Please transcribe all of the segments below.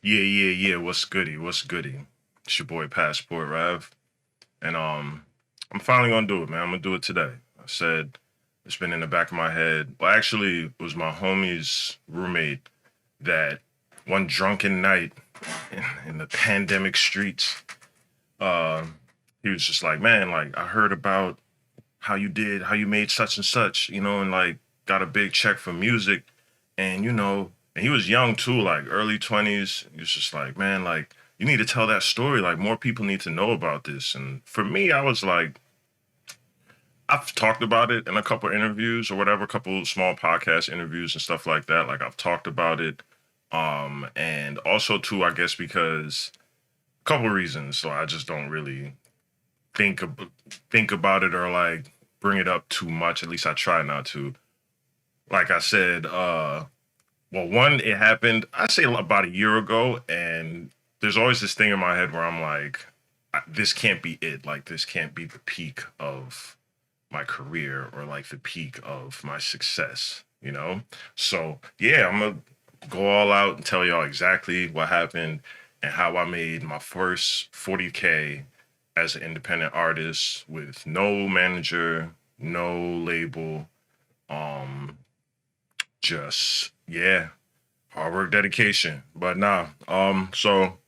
Yeah. What's goody? What's goody? It's your boy Passport Rev, and I'm finally gonna do it, man. I'm gonna do it today. I said it's been in the back of my head. Well, actually, it was my homie's roommate that one drunken night in the pandemic streets, uh, he was just like, man, like I heard about how you made such and such, and like got a big check for music, and he was young too, like early 20s. He was just like, man, like you need to tell that story. Like more people need to know about this. And for me, I was like, I've talked about it in a couple interviews or whatever, a couple small podcast interviews and stuff like that. Like I've talked about it. And also too, I guess because a couple reasons. So I just don't really think ab- think about it or like bring it up too much. At least I try not to. Like I said, well, one, it happened, I say about a year ago, and there's always this thing in my head where I'm like, this can't be it. Like, this can't be the peak of my career or like the peak of my success, you know? So, yeah, I'm gonna go all out and tell y'all exactly what happened and how I made my first 40K as an independent artist with no manager, no label, um, just, yeah, hard work, dedication. But nah, so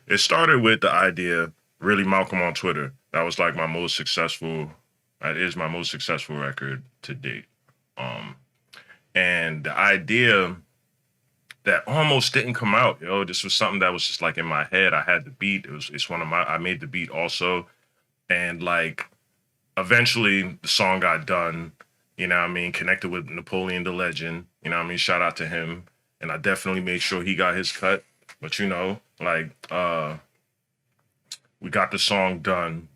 it started with the idea, really Malcolm on Twitter. That was like my most successful, that is my most successful record to date. Um, and the idea that almost didn't come out, this was something that was just like in my head. I had the beat. It's one of my, I made the beat also. And like eventually the song got done, connected with Napoleon the Legend, shout out to him. And I definitely made sure he got his cut. But we got the song done,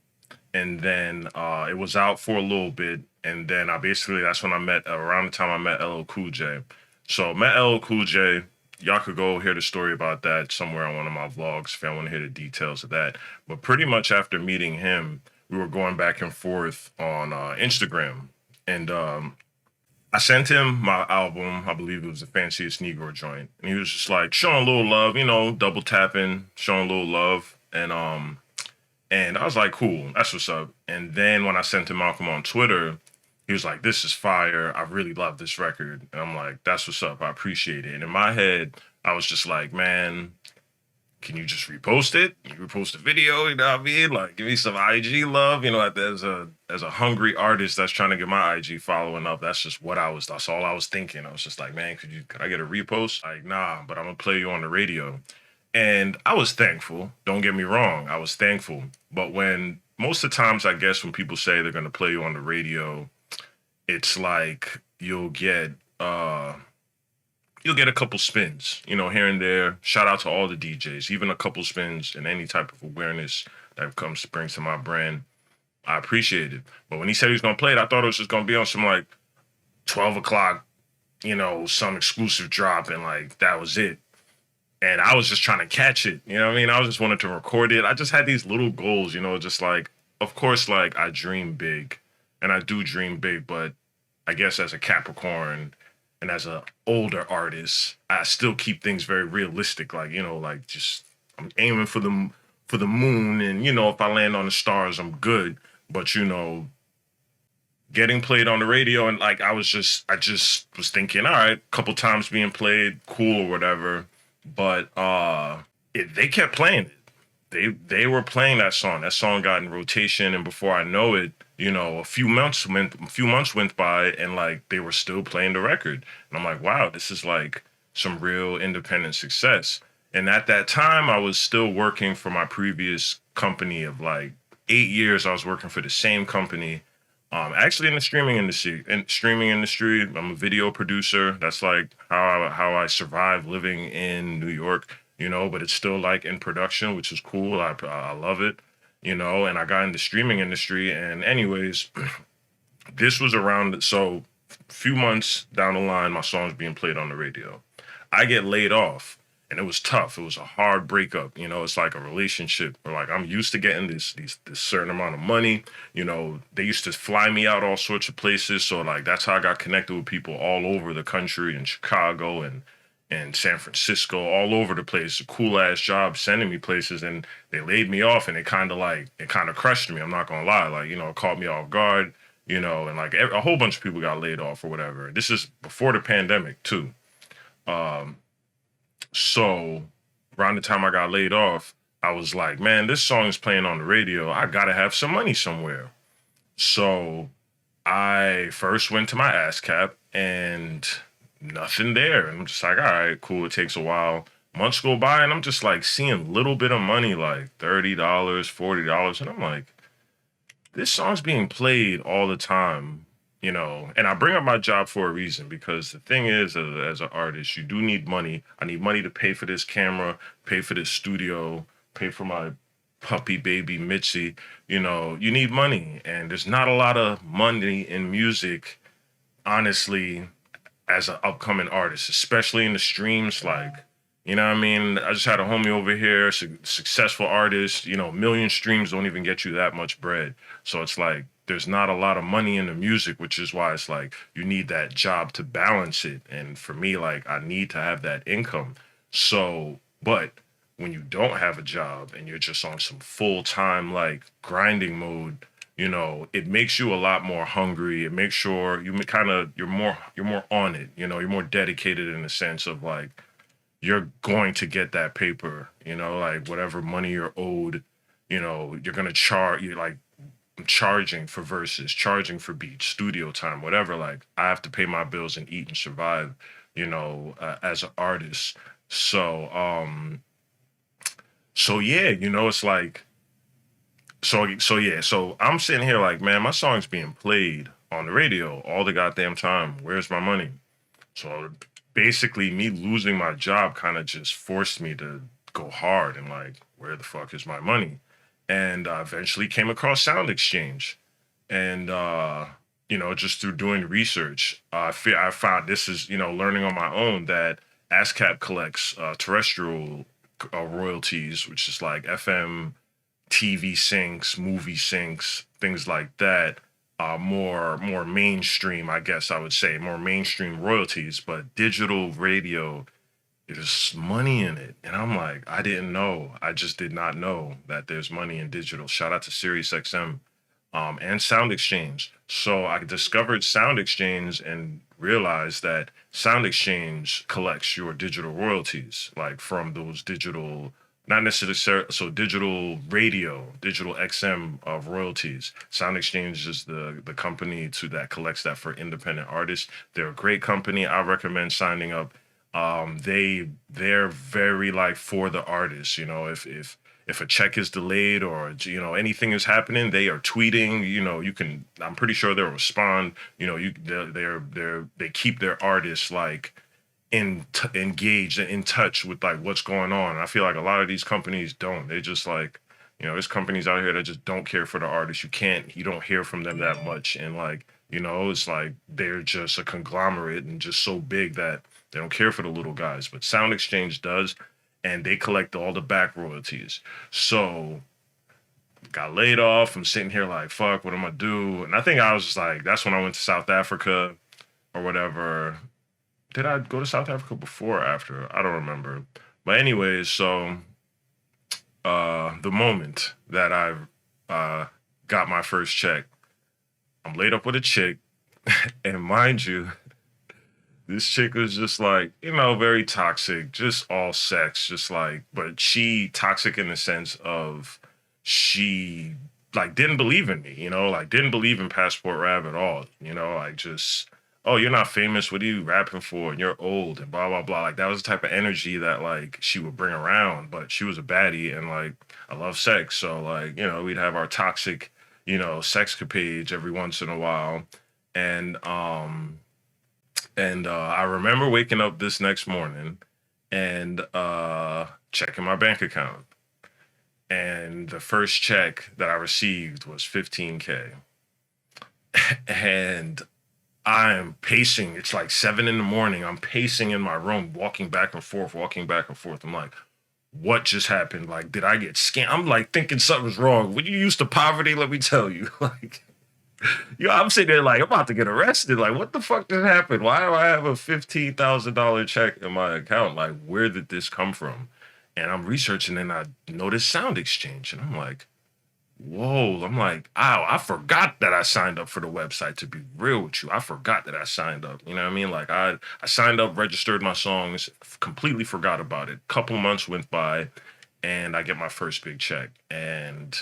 and then it was out for a little bit, and then I basically that's when I met around the time I met LL Cool J. So met LL Cool J. Y'all could go hear the story about that somewhere on one of my vlogs if y'all want to hear the details of that. But pretty much after meeting him, we were going back and forth on Instagram, and I sent him my album. I believe it was the Fanciest Negro joint, and he was just like showing a little love, double tapping, showing a little love, and I was like, cool, that's what's up. And then when I sent him Malcolm on Twitter, he was like, this is fire. I really love this record. And I'm like, that's what's up. I appreciate it. And in my head, I was just like, man, can you just repost it? You repost the video, you know what I mean? Like, give me some IG love. As a hungry artist that's trying to get my IG following up, that's all I was thinking. I was just like, man, could I get a repost? Like, nah, but I'm gonna play you on the radio. And I was thankful. Don't get me wrong, I was thankful. But when most of the times, I guess, when people say they're gonna play you on the radio, it's like you'll get a couple spins, here and there. Shout out to all the DJs, even a couple spins and any type of awareness that brings to my brand. I appreciate it. But when he said he was gonna play it, I thought it was just gonna be on some like 12 o'clock, some exclusive drop, and like that was it. And I was just trying to catch it. You know what I mean? I was just wanted to record it. I just had these little goals, just like, of course, like I dream big and I do dream big, but I guess as a Capricorn and as a older artist, I still keep things very realistic. Like, like just I'm aiming for the moon, and if I land on the stars, I'm good. But getting played on the radio, and like I just was thinking, all right, couple times being played, cool or whatever. But they kept playing it. They were playing that song. That song got in rotation, and before I know it, a few months went by, and like they were still playing the record. And I'm like, wow, this is like some real independent success. And at that time, I was still working for my previous company of like 8 years. I was working for the same company, actually in the streaming industry. I'm a video producer. That's like how I survive living in New York. But it's still like in production, which is cool. I love it. And I got in the streaming industry. And anyways, this was around so few months down the line, my song's being played on the radio. I get laid off, and it was tough. It was a hard breakup. It's like a relationship where like I'm used to getting this certain amount of money. They used to fly me out all sorts of places. So like that's how I got connected with people all over the country in Chicago and San Francisco, all over the place. A cool ass job sending me places, and they laid me off, and it kind of crushed me. I'm not gonna lie, like it caught me off guard, and like a whole bunch of people got laid off or whatever. This is before the pandemic too. Um, so around the time I got laid off, I was like, man, this song is playing on the radio. I gotta have some money somewhere. So I first went to my ASCAP and nothing there. And I'm just like, all right, cool. It takes a while. Months go by and I'm just like seeing little bit of money, like $30, $40. And I'm like, this song's being played all the time. And I bring up my job for a reason because the thing is, as an artist, you do need money. I need money to pay for this camera, pay for this studio, pay for my puppy baby Mitzi. You need money, and there's not a lot of money in music, honestly, as an upcoming artist, especially in the streams. Like, you know what I mean? I just had a homie over here, successful artist. Million streams don't even get you that much bread. So it's like there's not a lot of money in the music, which is why it's like you need that job to balance it. And for me, like I need to have that income. So, but when you don't have a job and you're just on some full-time like grinding mode, it makes you a lot more hungry. It makes sure you're more on it. You're more dedicated in the sense of like you're going to get that paper. Like whatever money you're owed, you're gonna charge. You like charging for verses, charging for beats, studio time, whatever. Like I have to pay my bills and eat and survive. As an artist. So so yeah, it's like so yeah, so I'm sitting here like, man, my song's being played on the radio all the goddamn time. Where's my money? So basically me losing my job kind of just forced me to go hard and like, where the fuck is my money? And I eventually came across Sound Exchange. And just through doing research, I found this is, learning on my own that ASCAP collects terrestrial royalties, which is like FM, TV syncs, movie syncs, things like that. More mainstream, I guess I would say, more mainstream royalties, but digital radio, there's money in it. And I'm like, I didn't know. I just did not know that there's money in digital. Shout out to SiriusXM and Sound Exchange. So I discovered Sound Exchange and realized that Sound Exchange collects your digital royalties, like from those digital, not necessarily, so digital radio, digital XM of royalties. Sound Exchange is the company that collects that for independent artists. They're a great company. I recommend signing up. They're very like for the artists. If a check is delayed or anything is happening, they are tweeting. You can. I'm pretty sure they'll respond. They keep their artists like engaged and in touch with like what's going on. I feel like a lot of these companies don't. They just like there's companies out here that just don't care for the artists. You don't hear from them that much, and like it's like they're just a conglomerate and just so big that they don't care for the little guys. But Sound Exchange does, and they collect all the back royalties. So got laid off. I'm sitting here like, fuck, what am I do? And I think I was just like, that's when I went to South Africa or whatever. Did I go to South Africa before or after? I don't remember. But anyways, so the moment that I got my first check, I'm laid up with a chick. And mind you, this chick was just like, very toxic, just all sex, just like, but she toxic in the sense of she like didn't believe in me, like didn't believe in Passport Rap at all, like just, oh, you're not famous, what are you rapping for? And you're old and blah, blah, blah. Like that was the type of energy that like she would bring around, but she was a baddie and like, I love sex. So like, we'd have our toxic, sexcapades every once in a while. And I remember waking up this next morning and checking my bank account. And the first check that I received was $15K. And I'm pacing. It's like 7 a.m. I'm pacing in my room, walking back and forth. I'm like, what just happened? Like, did I get scammed? I'm like thinking something's wrong. When you used to poverty, let me tell you. Like, Yo, I'm sitting there like I'm about to get arrested. Like, what the fuck just happened? Why do I have a $15,000 check in my account? Like, where did this come from? And I'm researching and I noticed Sound Exchange, and I'm like, whoa. I'm like, ow, I forgot that I signed up for the website. To be real with you, I forgot that I signed up. You know what I mean? Like, I signed up, registered my songs, completely forgot about it. Couple months went by, and I get my first big check, and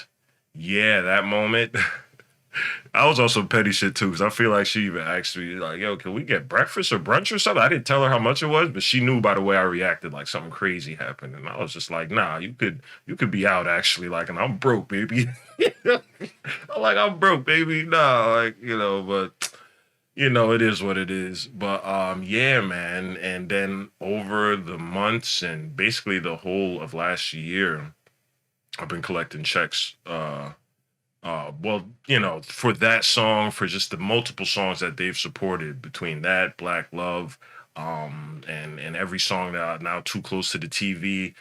yeah, that moment. I was also petty shit too, because I feel like she even asked me, like, yo, can we get breakfast or brunch or something? I didn't tell her how much it was, but she knew by the way I reacted, like something crazy happened. And I was just like, nah, you could be out actually, like, and I'm broke, baby. I'm like, I'm broke, baby. Nah, like, but it is what it is. But yeah, man. And then over the months and basically the whole of last year, I've been collecting checks. Well, for that song, for just the multiple songs that they've supported between that, Black Love, and every song that now Too Close to the TV.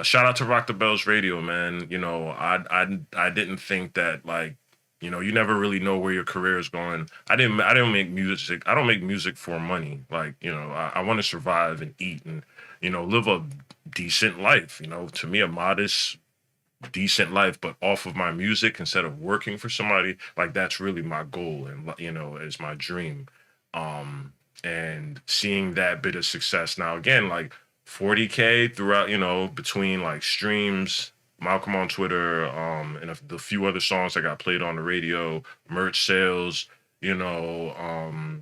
Shout out to Rock the Bells Radio, man. I didn't think that, like, you never really know where your career is going. I didn't make music. I don't make music for money. Like, I want to survive and eat and live a decent life. To me, a modest decent life, but off of my music instead of working for somebody. Like, that's really my goal, and is my dream. And seeing that bit of success now, again, like 40K throughout, between like streams, Malcolm on Twitter, and the few other songs that got played on the radio, merch sales. I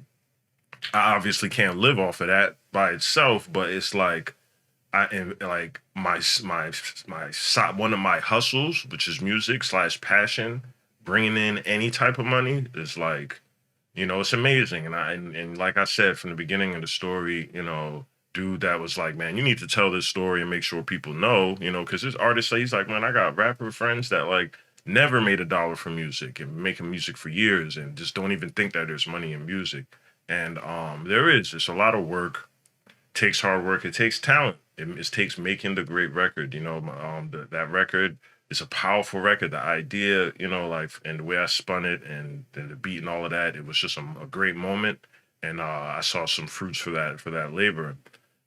obviously can't live off of that by itself, but it's like I am like one of my hustles, which is music slash passion, bringing in any type of money is like, it's amazing. And like I said from the beginning of the story, dude that was like, man, you need to tell this story and make sure people know, because this artist, he's like, man, I got rapper friends that like never made a dollar from music and making music for years and just don't even think that there's money in music. And there is. It's a lot of work, takes hard work. It takes talent. It takes making the great record. That record is a powerful record. The idea, like, and the way I spun it, and then the beat and all of that, it was just a great moment. And I saw some fruits for that labor.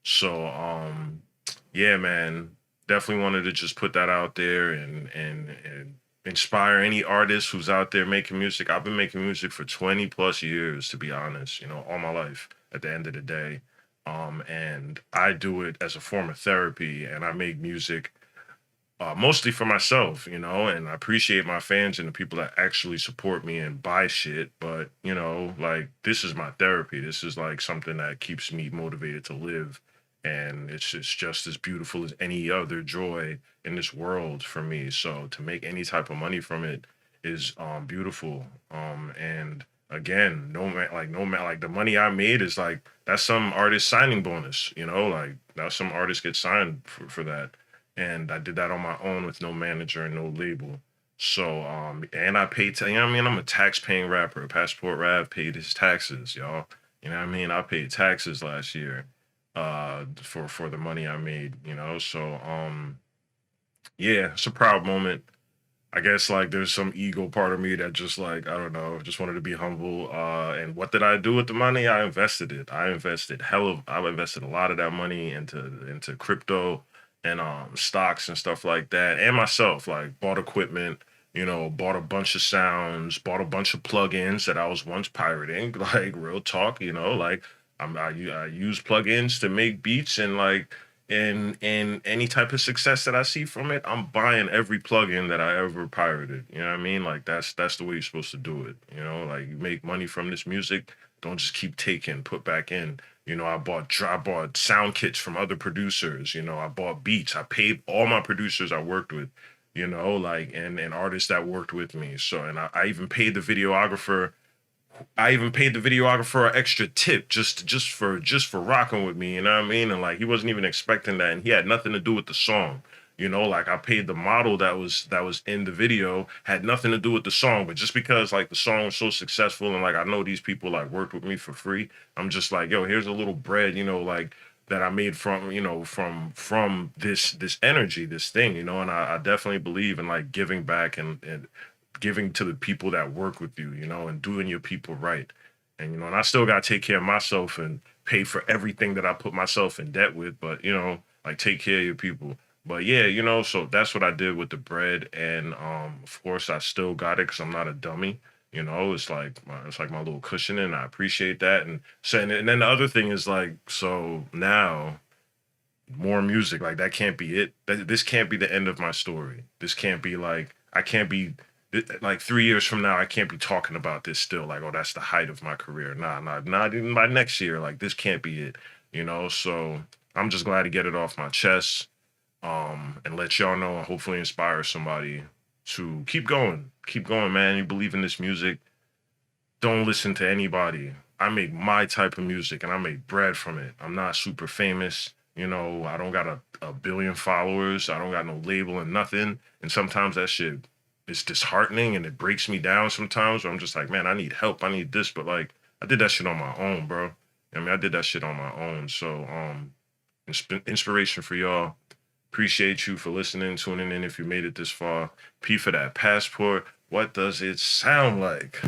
So yeah, man, definitely wanted to just put that out there and inspire any artist who's out there making music. I've been making music for 20 plus years, to be honest. All my life. At the end of the day. And I do it as a form of therapy, and I make music mostly for myself, and I appreciate my fans and the people that actually support me and buy shit. But, like, this is my therapy. This is like something that keeps me motivated to live. And it's just as beautiful as any other joy in this world for me. So to make any type of money from it is beautiful. And again, like the money I made is like that's some artist signing bonus, like now some artists get signed for that. And I did that on my own with no manager and no label. So and I paid I'm a tax paying rapper. Passport Rav paid his taxes, y'all. You know what I mean? I paid taxes last year for the money I made, So yeah, it's a proud moment. I guess like there's some ego part of me that just like, I don't know, just wanted to be humble. And what did I do with the money? I invested it. I invested a lot of that money into crypto and stocks and stuff like that. And myself, like bought equipment, bought a bunch of sounds, bought a bunch of plugins that I was once pirating, like real talk, like I use plugins to make beats and like and any type of success that I see from it, I'm buying every plugin that I ever pirated. You know what I mean? Like that's the way you're supposed to do it. Like you make money from this music, don't just keep taking, put back in. I bought sound kits from other producers. I bought beats. I paid all my producers I worked with. Like and artists that worked with me. So and I even paid the videographer. I even paid the videographer an extra tip just for rocking with me, you know what I mean? And like he wasn't even expecting that, and he had nothing to do with the song. Like I paid the model that was in the video, had nothing to do with the song, but just because like the song was so successful and like I know these people like worked with me for free, I'm just like, yo, here's a little bread, like that I made from this energy, this thing, and I definitely believe in like giving back and giving to the people that work with you, and doing your people right. And and I still gotta take care of myself and pay for everything that I put myself in debt with, but like take care of your people. But yeah, so that's what I did with the bread, and of course I still got it because I'm not a dummy. It's like my little cushion, and I appreciate that. And then the other thing is like, so now more music, like that can't be it. This can't be the end of my story. This can't be like I can't be like 3 years from now I can't be talking about this still like, oh, that's the height of my career. Nah, not even by next year. Like this can't be it. So I'm just glad to get it off my chest, and let y'all know and hopefully inspire somebody to keep going, man. You believe in this music, don't listen to anybody. I make my type of music and I make bread from it. I'm not super famous. I don't got a billion followers. I don't got no label and nothing. And sometimes that shit is disheartening and it breaks me down sometimes where I'm just like, man, I need help. I need this. But like, I did that shit on my own, bro. I mean, I did that shit on my own. So, inspiration for y'all. Appreciate you for listening, tuning in if you made it this far. P for that passport. What does it sound like?